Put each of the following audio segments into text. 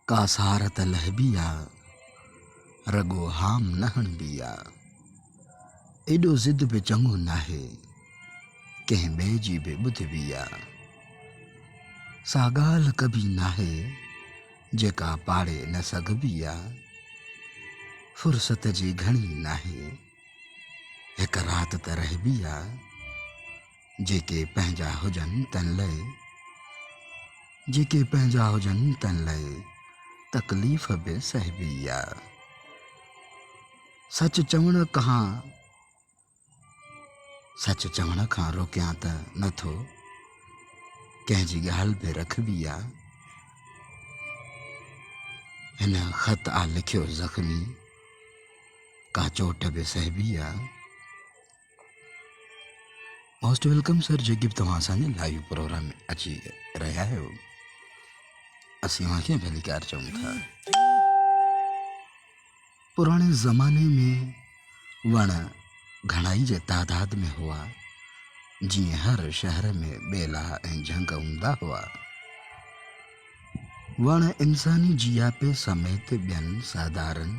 कासारत लहबिया रगो हाम नहण बिया। एडो जिद पे चङो नाहे कंहिं ॿिए जी बि ॿुध बिया। सा ॻाल्हि कबी नाहे जेका पाड़े न सघबी आ। फुर्सत जी घणी नाहे हिक रात त रहबी आ। जेके पंहिंजा हुजनि तन लाइ जेके पंहिंजा हुजनि तन लाइ तकलीफ़ बि सहबी आ। सच चवण खां रोकियां त नथो कंहिंजी ॻाल्हि बि रखबी आ। हिन ख़त आ लिखियो ज़ख़्मी का चोट बि सहबी आ। मोस्ट वेलकम सर, जेकी बि तव्हां असांजे लाइव प्रोग्राम में अची रहिया आहियो। असीं तव्हांखे भलीकार चऊं था। पुराणे ज़माने में वण घणाई जे तादाद में हुआ। जीअं हर शहर में ॿेला ऐं झंग हूंदा हुआ। वण इंसानी जियापे समेत ॿियनि साधारण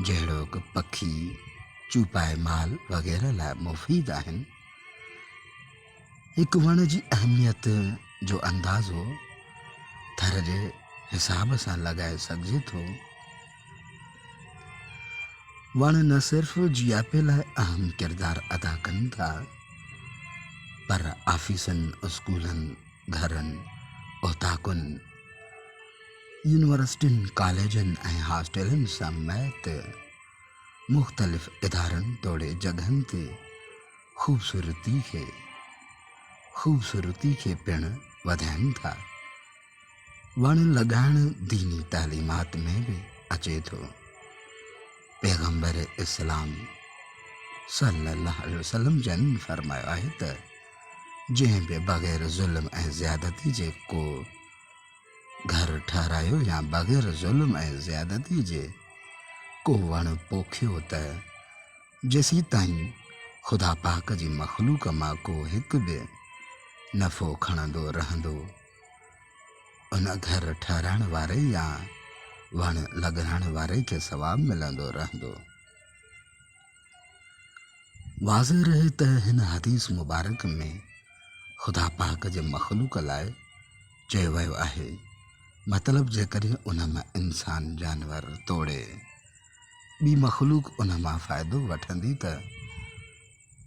जहिड़ो पखी चूपाए माल वग़ैरह लाइ मुफ़ीद आहिनि। हिकु वण जी अहमियत जो अंदाज़ो थर जे हिसाब सां लॻाए सघिजे थो। वण न सिर्फ़ जियापे लाइ अहम किरदार अदा कनि था, पर ऑफिसनि, स्कूलनि, घरनि, ओताकुनि, यूनिवर्सिटियुनि, कॉलेजनि ऐं हॉस्टलनि समेत मुख़्तलिफ़ इदारनि तोड़े जॻहनि ते ख़ूबसूरती खे पिणु वधाइनि था। वण लॻाइण दीनी तालीमात में बि अचे थो। पैगंबर इस्लाम सल्लल्लाहु अलैहि वसल्लम जन फरमायो आहे त जंहिं बि बग़ैर ज़ुल्म ऐं ज़्यादती जे को घर ठहिरायो या बग़ैर ज़ुल्म ऐं ज़्यादती जे को वण पोखियो त जेसीं ताईं ख़ुदा पाक जी मख़लूक मां को हिकु बि नफ़ो खणंदो रहंदो, उन घर ठहिराइण वारे या वण लॻाइण वारे खे सवाबु मिलंदो रहंदो। वाज़ह रहे त हिन हदीस मुबारक में ख़ुदा पाक जे मख़लूक लाइ चयो वियो आहे, मतिलबु जेकॾहिं उन मां इंसान जानवर तोड़े ॿी मख़लूक उन मां फ़ाइदो वठंदी त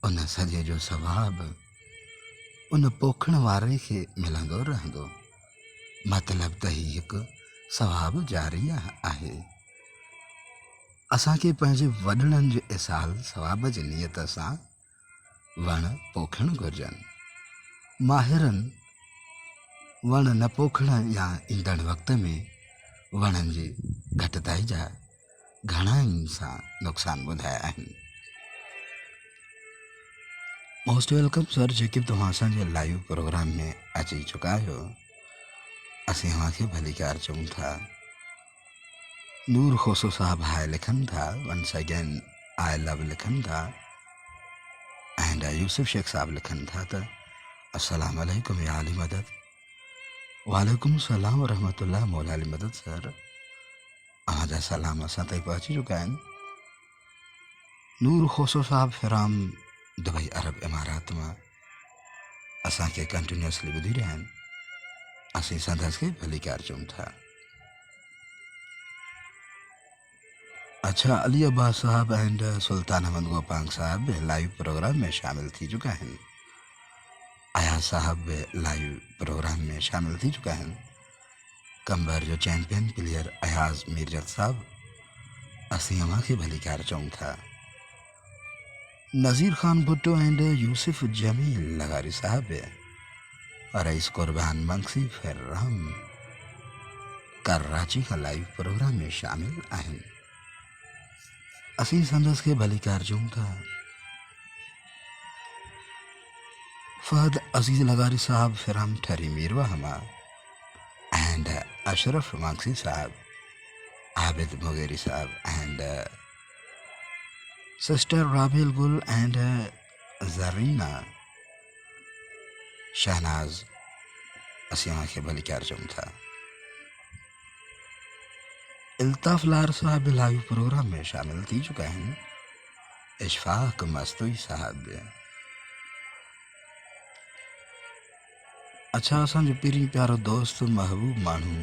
उन सॼे जो सवाबु उन पोखण वारे खे मिलंदो रहंदो। मतिलबु त ही हिकु सवाबु जारिया आहे। असांखे पंहिंजे वॾड़नि जे इसाल सवाब जी नियत सां वण पोखणु घुरिजनि। माहिरनि वण न पोखण या ईंदड़ वक़्त में वणनि जी घटिताई जा घणाई सां नुक़सान ॿुधाया आहिनि। मोस्ट वेलकम सर, जेके बि तव्हां असांजे लाइव प्रोग्राम में अची चुका आहियो। असीं तव्हांखे भलीकार चऊं था। नूर खोसो साहब हाय लिखनि था, वंस अगेन आई लव लिखनि था, एंड यूसुफ शेख साहब लिखनि था त अस्सलाम वालेकुम या अली मदद। वालेकुम सलाम व रहमतुल्लाह मौला अली मदद सर। अव्हांजा सलाम असां ताईं पहुची चुका आहिनि। नूर खोसो साहब फिराम दुबई अरब इमारात मां असांखे कंटिन्यूअसली ॿुधी रहिया आहिनि। असीं संदसि खे भलीकार चऊं था। अच्छा, अली अब्बास साहब एंड सुल्तान अहमद गोपांग साहब भी लाइव प्रोग्राम में शामिल थी चुका हैं। आया साहब भी लाइव प्रोग्राम में शामिल थी चुका हैं। कंबर जो चैंपियन प्लेयर अयाज मीरजत साहब, असीं अवां खे भलीकार चऊं था। नज़ीर Khan Bhutto and Yusuf Jameel लगारी Sahib rice कुर्बान मंगसी फिरम कराची का लाइव प्रोग्राम में शामिल आहिनि। असीं संदसि खे भलीकार चऊं था। फहद अजीज लगारी साहब फिरम ठरी मीरवा हमा and Ashraf Mangsi sahab, Abid Mugheri sahab and sister Rabil Gul and Zarina Shehnaaz, असीं खे भलीकार चऊं था। अल्ताफ़ लार साहब लाइव प्रोग्राम में शामिल थी चुका है। इशफाक मस्तूई साहब। अच्छा असांजो पहिरीं प्यारो दोस्त महबूब माण्हू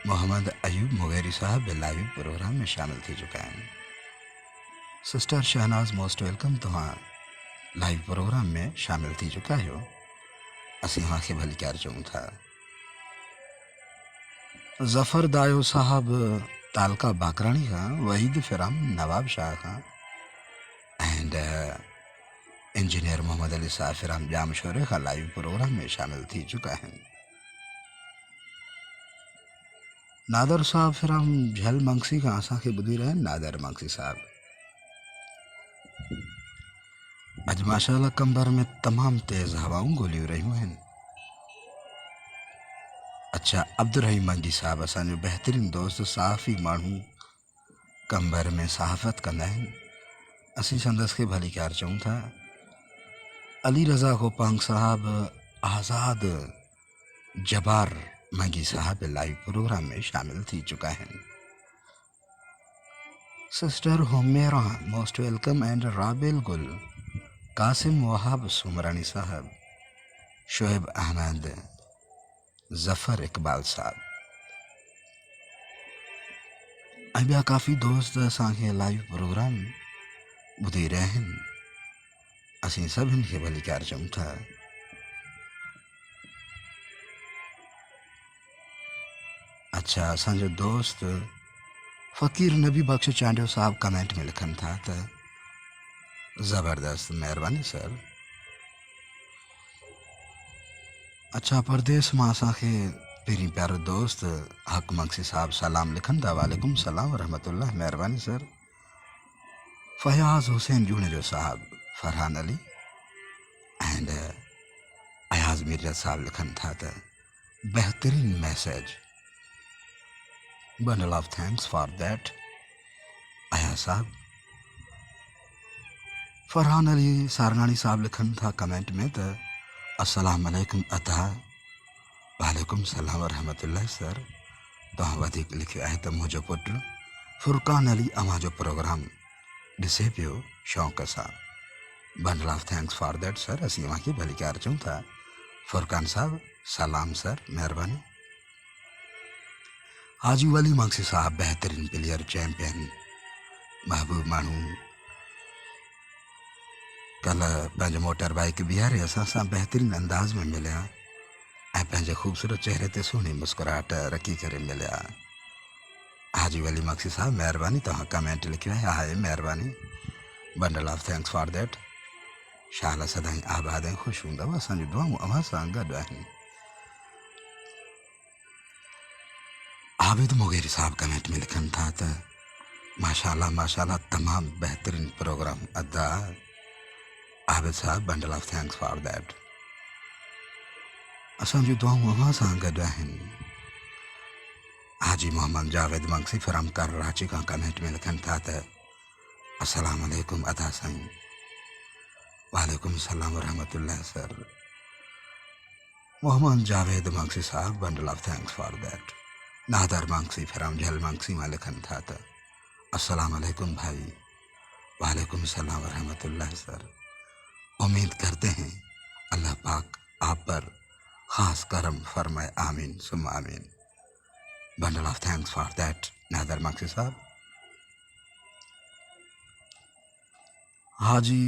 मोहम्मद अयूब मुगैरी साहब लाइव प्रोग्राम में शामिल थी चुका है। सिस्टर शहनाज मोस्ट वेलकम तुहां लाइव प्रोग्राम में शामिल थी चुका हो। असीं खे भली क्यार चऊं था। ज़फ़र दायो साहब तालका बाकराणी खां, वहीद फिराम नवाब शाह खां एंड इंजीनियर मोहम्मद अली साहब फिराम जाम शोरे खां लाइव प्रोग्राम में शामिल थी चुका है। नादर साहब फिराम झल मंगसी खां असांखे ॿुधी रहिया आहिनि। नादर मंगसी साहब अॼु माशाअल्लाह कंबर में तमामु तेज़ हवाऊं ॻोल्हियूं रहियूं आहिनि। अच्छा अब्दुर्रहीम मंगी साहब असांजो बहितरीन दोस्त सहाफ़ी माण्हू कंबर में सहाफ़त कंदा आहिनि। असीं संदसि खे भली क्यार चऊं था। अली रज़ा गोपांग साहब आज़ाद जबार मंगी साहब लाइव प्रोग्राम में शामिल थी चुका है। सिस्टर होमेरा मोस्ट वेलकम एंड राबेल गुल, कासिम वहाब सुमरानी साहब, शोएब अहमद, ज़फ़र इकबाल साहब ऐं ॿिया काफ़ी दोस्त असांखे लाइव प्रोग्राम ॿुधी रहिया आहिनि। असीं सभिनि खे भली क्यार चऊं था। अच्छा असांजो दोस्त फ़कीर नबी बख्श चांडियो साहब कमेंट में लिखनि था त ज़बरदस्त, महिरबानी सर। अच्छा परदेस मां असांखे पहिरीं प्यारो दोस्त हक मंगसी साहब सलाम लिखनि था। वालेकुम सलाम वरहमतुल्लाह, महिरबानी सर। फयाज़ हुसैन जूनेजो साहब, फरहान अली एंड अयाज़ मिर्जा साहब लिखनि था त बेहतरीन message, bundle of thanks for that Ayaz sahab. Farhan Ali Sarnani sahab लिखनि था कमेंट में त अस्सलाम वालेकुम अता। वालेकुम सलाम वरहमतुल्लाह सर। तव्हां वधीक लिखियो आहे त मुंहिंजो पुटु फुरकान अली अव्हां जो प्रोग्राम ॾिसे पियो शौक़ सां। Bundle of thanks for that sir. असीं अव्हांखे भली क्यार चऊं था। फुरकान साहब सलाम सर, महिरबानी। हाजी वली मंगसी साहब बेहतरीन प्लेयर, चैंपियन, महबूब माण्हू, कल पंहिंजो मोटर बाइक बीहारे असां सां बेहतरीन अंदाज में मिलिया ऐं पंहिंजे ख़ूबसूरत चेहरे ते सुहिणी मुस्कुराहट रखी करे मिलिया। हाजी वली मंगसी साहब महिरबानी, तव्हां कमेंट लिखियो आहे, हाय महिरबानी। Bundle of thanks for that. शाला सदाईं आबाद ऐं ख़ुशि हूंदव। असांजूं दुआऊं अव्हां सां गॾु आहिनि। आबिद मुगेरी साहब कमेंट में लिखनि था त माशाल्लाह माशाल्लाह, तमामु बेहतरीन प्रोग्राम अदा। Abid sahab bundle of thanks for that. असांजूं दुआऊं अव्हां सां गॾु आहिनि। हाजी मोहम्मद जावेद मंगसी फिराम कराची खां कमेंट में लिखनि था त अस्सलाम वालेकुम अदा साईं। वालेकुम सलाम वरहमतुल्लाह sir. Mohammad Javed Mangsi sahab bundle of thanks for that. Nadir Mangsi from Jhal Mangsi में लिखनि था त अस्सलाम वालेकुम भाई। वालेकुम सलाम वरहमतुल्लाह सर। उम्मीद करते हैं अल्लाह पाक आप पर ख़ास करम फरमाए, आमीन सुम्मा आमीन। Bundle of thanks for that Nadir Mangsi sahab. Haji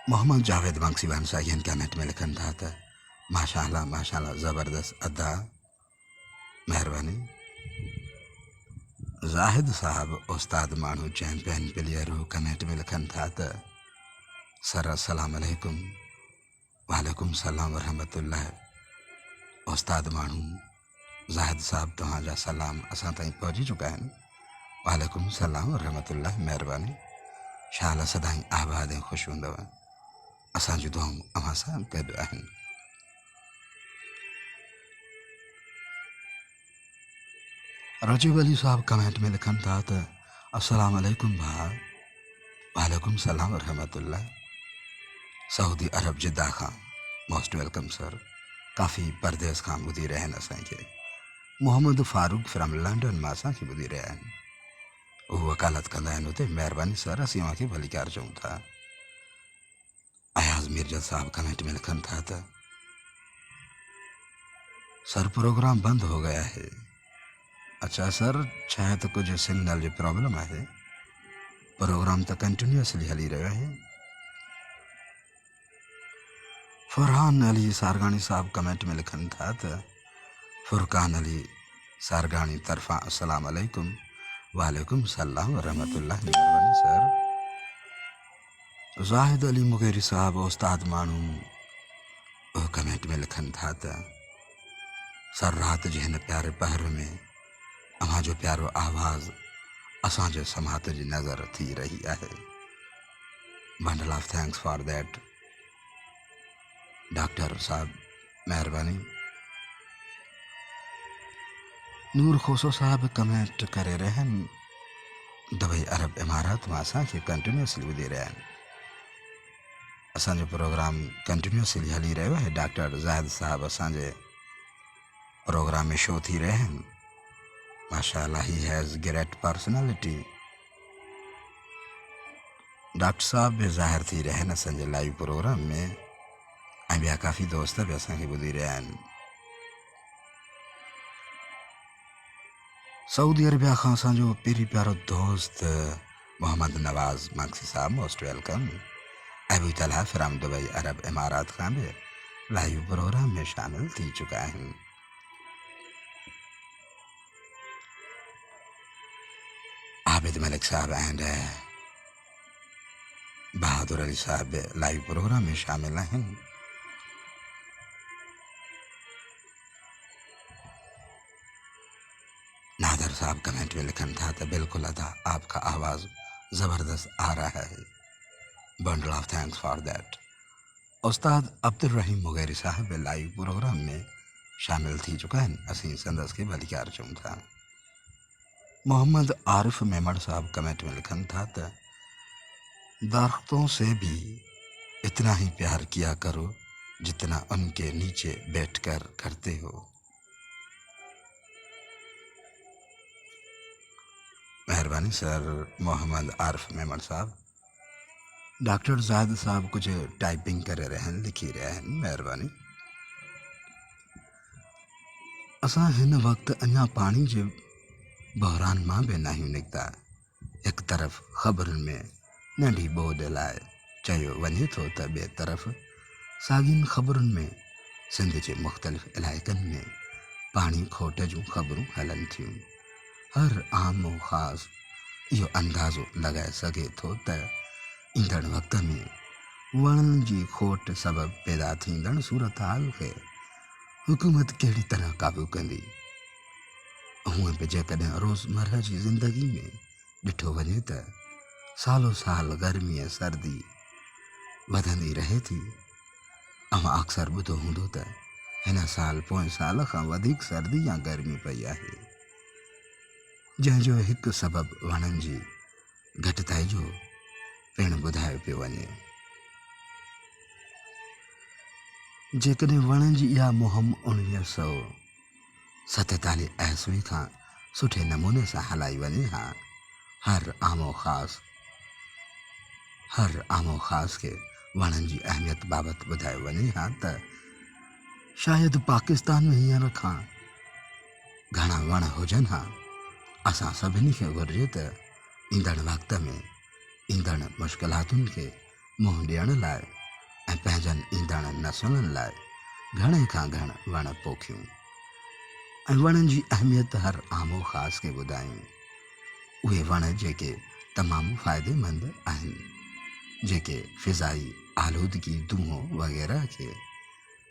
Mohammad Javed Mangsi भानसाइन कमेंट में लिखनि था त माशाल्लाह माशाल्लाह, ज़बरदस्त अदा, महिरबानी। जाहिद साहब उस्ताद माण्हू, चैंपियन प्लेयर हू, कमेंट में लिखनि था त सर अस्सलाम वालेकुम। वालेकुम सलाम वरहमतुल्लाह। उस्ताद माण्हू जाहिद साहब तव्हांजा सलाम असां ताईं पहुची चुका आहिनि। वालेकुम सलाम वरहमतुल्लाह, महिरबानी। शाला सदाईं आबाद ऐं ख़ुशि हूंदव। असांजूं दुआऊं अव्हां सां गॾु आहिनि। रजीब अली साहब कमेंट में लिखनि था त अस्सलाम वालेकुम भाउ। वालेकुम सलाम वरहमतुल्लाह। सऊदी अरब जिद्दा खां मोस्ट वेलकम सर। काफ़ी परदेस खां ॿुधी रहिया आहिनि असांखे। मोहम्मद फारूक फ्रॉम लंडन मां असांखे ॿुधी रहिया आहिनि। उहे वकालत कंदा आहिनि हुते। महिरबानी सर, असीं अव्हांखे भलीकार चऊं था। अयाज़ मिर्जा साहब कमेंट में लिखनि था त सर प्रोग्राम बंद हो गया है। अच्छा सर, शायद कुछ सिग्नल जो प्रॉब्लम है। प्रोग्राम तो कंटिन्यूअसली हली रहियो आहे। फरहान अली सारगानी साहब कमेंट में लिखनि था त फुरकान अली सारगानी तरफ़ां अस्सलाम अलैकुम। वालेकुम सलाम वरहमतुल्लाह। महिरबानी सर। ज़ाहिद अली मुगेरी साहब उस्ताद मानू कमेंट में लिखनि था त सर, रात जे हिन प्यारे पहर में अव्हां जो प्यारो आवाज़ असांजे समात जी नज़र थी रही आहे। Bundle of thanks for that doctor sahab, महिरबानी। नूर खोसो साहब कमेंट करे रहे हैं दुबई अरब इमारात में असांखे कंटिन्यूअसली ॿुधी रहिया आहिनि। असांजो प्रोग्राम कंटिन्यूअसली हली रहियो आहे। डॉक्टर ज़ाहिद साहब असांजे प्रोग्राम में शो थी रहे हैं। माशाअल्लाह, he has great personality. Doctor sahab भी ज़ाहिर थी रहे हैं असांजे लाइव प्रोग्राम में, ऐं ॿिया काफ़ी दोस्त भी असांखे ॿुधी रहिया आहिनि। सऊदी अरबिया खां असांजो पहिरीं प्यारो दोस्त Mohammad Nawaz Maksi sahab, most welcome. Abu Talha from Dubai अरब इमारात खां भी लाइव प्रोग्राम में शामिल थी चुका आहिनि। Abid Malik sahab and Bahadur Ali sahab live programme में शामिल आहिनि। नादर साहब कमेंट में लिखन था तो बिल्कुल अदा, आपका आवाज़ ज़बरदस्त आ रहा है। Bundle of thanks for that. Ustad Abdul Rahim Mugeri Sahib live programme में शामिल थी चुका है। असीं संदस के भलीकार चऊं था। मोहम्मद आरिफ मेमड़ साहब कमेंट में लिखन था तो दरख्तों से भी इतना ही प्यार किया करो जितना उनके नीचे बैठकर करते हो। मेहरबानी सर मोहम्मद आरिफ मेमड़ साहब। डॉक्टर ज़ाहिद साहब कुछ टाइपिंग करे रहे हैं, लिखी रहे हैं, मेहरबानी। असां हिन वक्त अञा पानी जे बहरान मां भी नहीं निकता। एक तरफ ख़बरुनि में नंढी ॿोॾ लाइ चयो वञे थो त ॿिए तरफ़ साॻियुनि ख़बरुनि में सिंध जे मुख़्तलिफ़ इलाइक़नि में पाणी खोट जूं ख़बरूं हलनि थियूं। हर आम और ख़ासि इहो अंदाज़ो लॻाए सघे थो त ईंदड़ वक़्त में वणनि जी खोट सबबि पैदा थींदड़ सूरत हाल खे हुकूमत कहिड़ी तरह क़ाबू कंदी। हूअं बि जेकॾहिं रोज़मर्रा जी ज़िंदगी में ॾिठो वञे त सालो साल गर्मी ऐं सर्दी वधंदी रहे थी। अव्हां अक्सर ॿुधो हूंदो त हिन साल पोएं साल खां वधीक सर्दी या गर्मी पई आहे, जंहिंजो हिकु सबबु वणनि जी घटिताई जो पिणु ॿुधायो पियो वञे। जेकॾहिं वणनि जी इहा मुहिम 1947 ईस्वी खां सुठे नमूने सां हलाई वञे हा, हर आमो ख़ासि खे वणनि जी अहमियत बाबति ॿुधायो वञे हा त शायदि पाकिस्तान में हींअर खां घणा वण हुजनि हा। असां सभिनी खे घुरिजे त ईंदड़ वक़्त में ईंदड़ मुश्किलातुनि खे मुंहुं ॾियण लाइ ऐं पंहिंजनि ईंदड़ नसुलनि लाइ घणे खां घण वण पोखियूं ऐं वणनि जी अहमियत हर आमो ख़ासि खे ॿुधायूं। उहे वण जेके तमामु फ़ाइदेमंद आहिनि, जेके फ़िज़ाई आलूदगी धुओं वग़ैरह खे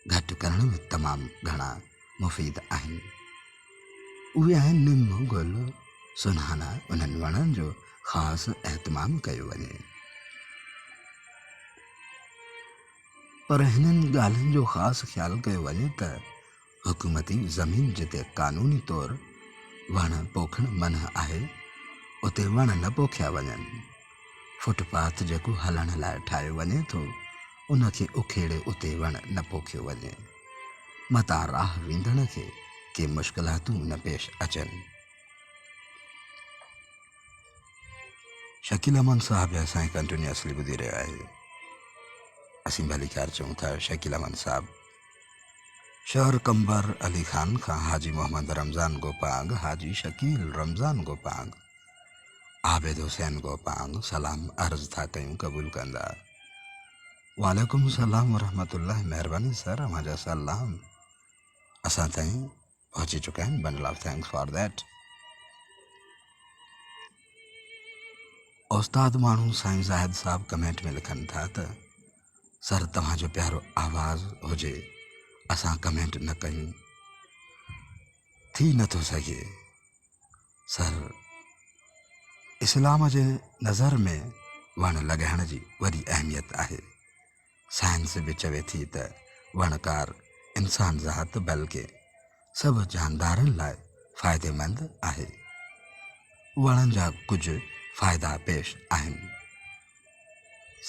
घटि करण में तमामु घणा मुफ़ीद आहिनि। उहे आहिनि निम, गुल, सुनहाना। उन्हनि वणनि जो ख़ासि एहतमाम कयो वञे। पर हिननि ॻाल्हियुनि जो ख़ासि ख़्यालु कयो वञे त हुकूमती ज़मीन जिते क़ानूनी तौरु वण पोखणु मन आहे, उते वण न पोखिया वञनि। फुटपाथ जेको हलण लाइ ठाहियो वञे थो, उनखे उखेड़े उते वण न पोखियो वञे। मता राह वेंदड़ खे कि मुश्किलातूं न पेश अचनि। शकील अमन साहब असांखे कंटिन्यूअसली ॿुधी रहियो आहे। असीं भली ख़ैर चऊं था शकील अमन साहब शहर कंबर अली खान खां हाजी मोहम्मद रमज़ान गोपांग, हाजी शकील रमज़ान गोपांग, आबिद हुसैन गोपांग सलाम अर्ज़ था कयूं, क़बूल कंदा। वालेकुम सलाम वरहमतुल्लाह। महिरबानी सर, हमारा सलाम असां ताईं पहुची चुका आहिनि। Bundle of thanks for that. उस्ताद माण्हू साईं ज़ाहिद साहब कमेंट में लिखनि था त सर तव्हांजो प्यारो आवाज़ हुजे असां कमेंट न कयूं, थी नथो सघे। सर इस्लाम जे नज़र में वण लॻाइण जी वॾी अहमियत आहे। साइंस बि चवे थी त वणकार इंसान ज़ात बल्कि सभु जानदारनि लाइ फ़ाइदेमंद आहे। वणनि जा कुझु फ़ाइदा पेश आहिनि।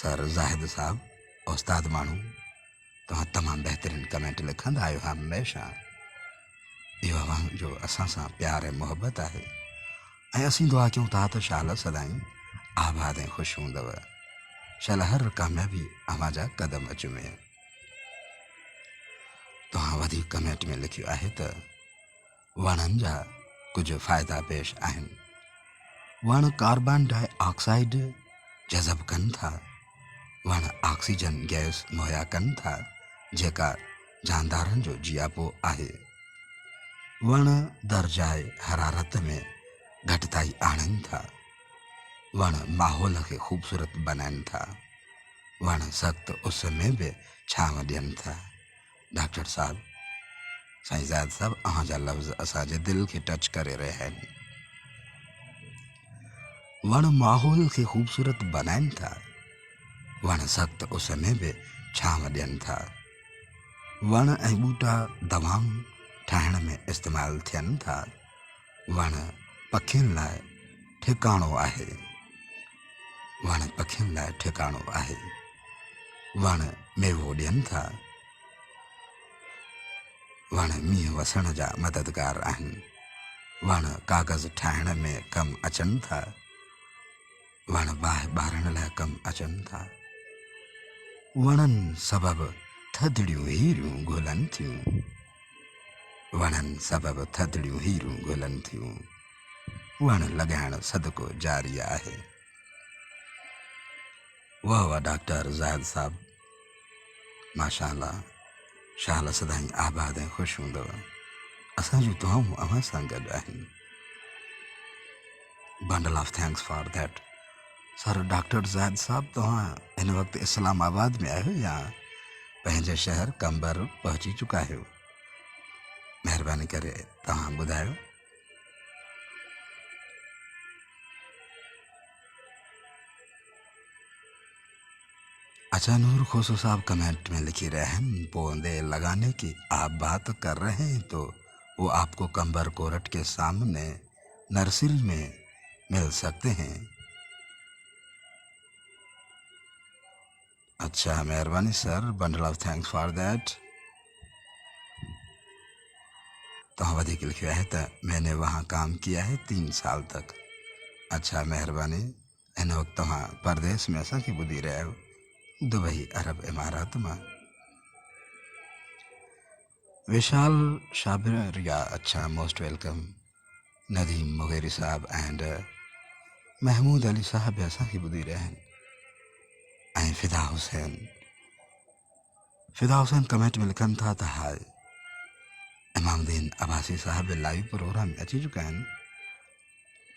सर ज़ाहिद साहब उस्ताद माण्हू तव्हां तमामु बहितरीन कमेंट लिखंदा आहियो हमेशह। इहो अवां जो असां सां प्यार ऐं मुहबत आहे ऐं असीं दुआ कयूं था त शाल सदाईं आबाद ऐं ख़ुशि हूंदव। शाल हर कामयाबी अवां जा कदम चुमे। तव्हां वधीक कमेंट में लिखियो आहे त वणनि जा कुझु फ़ाइदा पेश आहिनि। वण कार्बन डाइऑक्साइड जज़ब कनि था, वण ऑक्सीजन गैस मुहैया कनि था जेका जानदारनि जो जियापो आहे। वण दर्जाए हरारत में घटिताई आणनि था। वण माहौल खे ख़ूबसूरत बनाइनि था। वण सख़्त उस में बि छांव ॾियनि था। डॉक्टर साहब साईं ज़ाहिद साहब अव्हांजा लफ़्ज़ असांजे दिलि खे टच करे रहिया आहिनि। वण माहौल खे ख़ूबसूरत बनाइनि था। वण सख़्त उस में बि छांव ॾियनि था। वण ऐं ॿूटा दवाऊं ठाहिण में इस्तेमालु थियनि था। वण पखियुनि लाइ ठिकाणो आहे। वण पखियुनि लाइ ठिकाणो आहे। वण मेवो ॾियनि था। वण मींहुं वसण जा मददगार आहिनि। वण कागज़ ठाहिण में कमु अचनि था। वण बाहि ॿारण लाइ कमु अचनि था। वणनि सबबु थधिड़ियूं हीरियूं ॻोल्हनि थियूं। वणनि सबबु थधिड़ियूं हीरियूं ॻोल्हनि थियूं। वण लॻाइण सदको जारी आहे। वाह वाह डॉक्टर ज़ाहिद साहब, माशाअल्लाह। शाल सदाईं आबाद ऐं ख़ुशि हूंदव। असां जूं दुआऊं अव्हां सां गॾु आहिनि। Bundle of thanks for that. Sir doctor Zahid sahab तव्हां हिन वक़्तु इस्लामाबाद में आहियो या पंहिंजे शहर कंबर पहुची चुका आहियो? महिरबानी करे तव्हां ॿुधायो। अच्छा, नूर खोसो साहब कमेंट में लिखी रहे हैं, पौधे लगाने की आप बात कर रहे हैं तो वो आपको कंबर कोरट के सामने नर्सरी में मिल सकते हैं। अच्छा, मेहरबानी sir, bundle of thanks for that. तव्हां वधीक लिखियो आहे त मैंने वहाँ काम किया है 3 साल तक। अच्छा, मेहरबानी। हिन वक़्तु तव्हां परदेस में असांखे ॿुधी रहिया आहियो, दुबई अरब इमारात मां। विशाल शाबिरिया, अच्छा, most welcome. Nadeem Mugheri sahab and Mahmood Ali sahab बि असांखे ॿुधी रहिया आहिनि। ऐं फिदा हुसैन कमेंट में लिखनि था त हाय। इमामुद्दीन अब्बासी साहब लाइव प्रोग्राम में अची चुका आहिनि।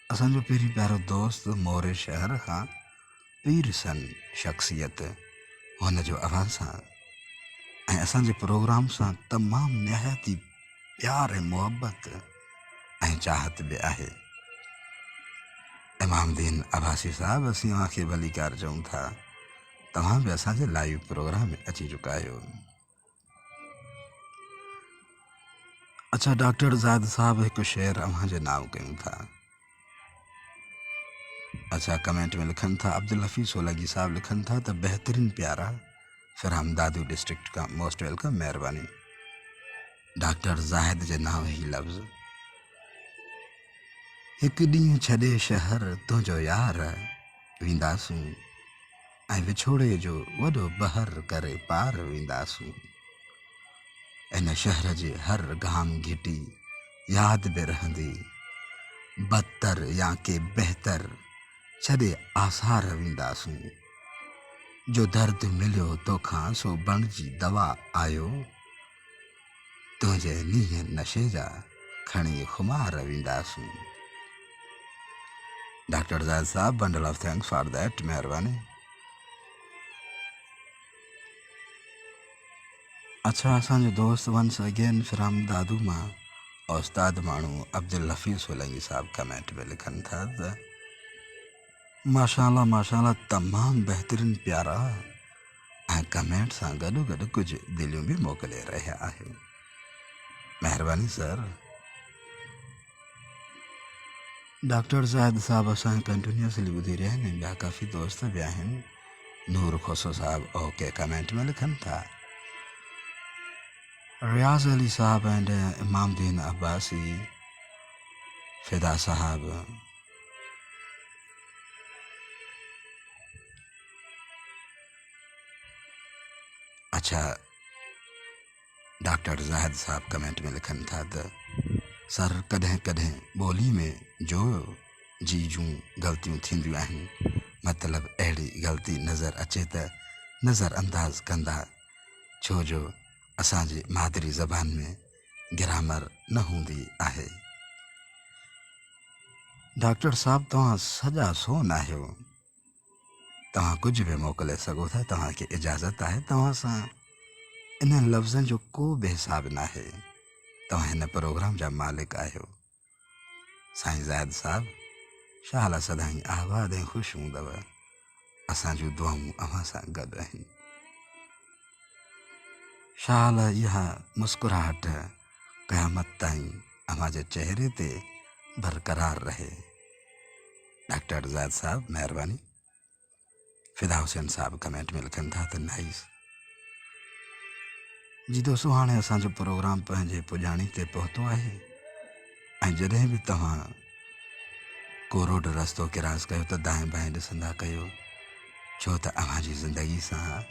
असांजो पहिरीं प्यारो दोस्त मोरे शहर खां पीर सन शख्सियत, हुन जो अवाज़ सां ऐं असांजे प्रोग्राम सां तमामु निहायती प्यार ऐं मुहबत ऐं चाहत बि आहे। इमामुद्दीन अब्बासी साहब, असीं तव्हांखे भली कार चऊं था। तव्हां बि असांजे लाइव प्रोग्राम में अची चुका आहियो। अच्छा, डॉक्टर ज़ाहिद साहब हिकु शेर अव्हांजे नाम कयूं था। अच्छा, कमेंट में लिखनि था अब्दुल हफ़ीज़ सोलगी साहब लिखनि था त बेहतरीन प्यारा, फिर हम दादू डिस्ट्रिक्ट का मोस्ट वेलकम, महिरबानी। डॉक्टर ज़ाहिद जे नाव ही लफ़्ज़। हिकु ॾींहुं छॾे शहर तुंहिंजो यार वेंदासूं, ऐं विछोड़े जो वॾो बहर करे पार वेंदासूं। इन शहर जे हर गाम घिटी यादि बि रहंदी, बदतर या के बहितर छॾे आसार वेंदासूं। जो दर्द मिलियो तोखां सो बणिजी दवा आयो, तुंहिंजे नींहं नशे जा खणी खुमार वेंदासूं। Doctor Zahid sahab, bundle of thanks for that, महिरबानी। अच्छा, असांजो दोस्त वंस अगेन फ्रॉम दादू मां उस्ताद माण्हू अब्दुल हफ़ीज़ सोलंगी साहब कमेंट में लिखनि था त माशाल्लाह माशाल्लाह, तमामु बहितरीन प्यारा ऐं कमेंट सां गॾु गॾु कुझु दिलियूं बि मोकिले रहिया आहियो। महिरबानी सर। डॉक्टर ज़ाहिद साहब असां कंटिन्यूसली ॿुधी रहिया आहिनि, ॿिया काफ़ी दोस्त बि आहिनि। नूर खोसो साहब ओके कमेंट में लिखनि था। रियाज़ अली साहब एंड इमामुद्दीन अब्बासी, फिदा साहब, अच्छा डॉक्टर ज़ाहिद साहब कमेंट में लिखनि था त सर कॾहिं कॾहिं ॿोली में जो जी जूं ग़लतियूं थींदियूं आहिनि, मतिलबु अहिड़ी ग़लती नज़र अचे त नज़र अंदाज़ कंदा, छो जो असांजी मादरी ज़बान में ग्रामर न हूंदी आहे। डॉक्टर साहब तव्हां सॼा सोन आहियो, तव्हां कुझु बि मोकिले सघो था, तव्हांखे इजाज़त आहे। तव्हां सां इन्हनि लफ़्ज़नि जो को बि हिसाब न आहे। तव्हां हिन प्रोग्राम जा मालिक आहियो। साईं ज़ाहिद साहब, शाला सदाईं आबाद ऐं ख़ुशि हूंदव। असां जूं दुआऊं अव्हां सां गॾु आहिनि। शाल इहा मुस्कुराहट क़यामत ताईं अव्हां जे चेहरे ते बरक़रार रहे। डॉक्टर ज़ाहिद साहब, महिरबानी। फिदा हुसैन साहब कमेंट में लिखनि था त नाइस जी दोस्तों, हाणे असांजो प्रोग्राम पंहिंजे पुॼाणी ते पहुतो आहे, ऐं जॾहिं बि तव्हां को रोड रस्तो क्रॉस कयो त दाएं बाएं ॾिसंदा कयो, छो त अव्हां जी ज़िंदगी सां,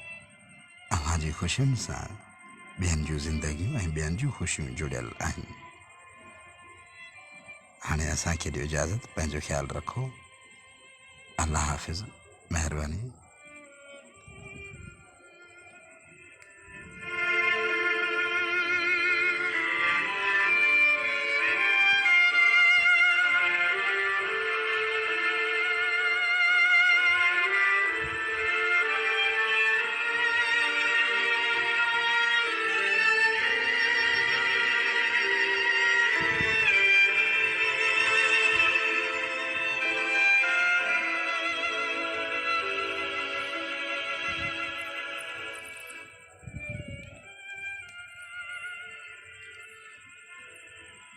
अव्हां जी ख़ुशियुनि सां ॿियनि जूं ज़िंदगियूं ऐं ॿियनि जूं ख़ुशियूं जुड़ियल आहिनि। हाणे असांखे ॾियो इजाज़त, पंहिंजो ख़्यालु रखो। अल्लाह हाफ़िज़, महिरबानी।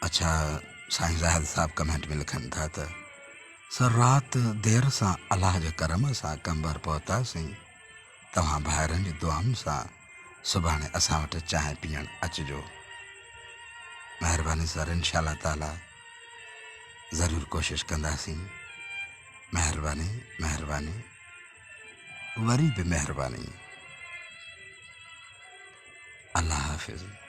अच्छा, साईं ज़ाहिद साहब कमेंट में लिखनि था त सर राति देर सां अलाह जे करम सां कंबर पहुतासीं। तव्हां भाइरनि जी दुआउनि सां सुभाणे असां वटि चांहि पीअण अचिजो। महिरबानी सर, इंशाअल्लाह ताला ज़रूरु कोशिशि कंदासीं। महिरबानी महिरबानी, वरी बि महिरबानी। अल्लाह हाफ़िज़।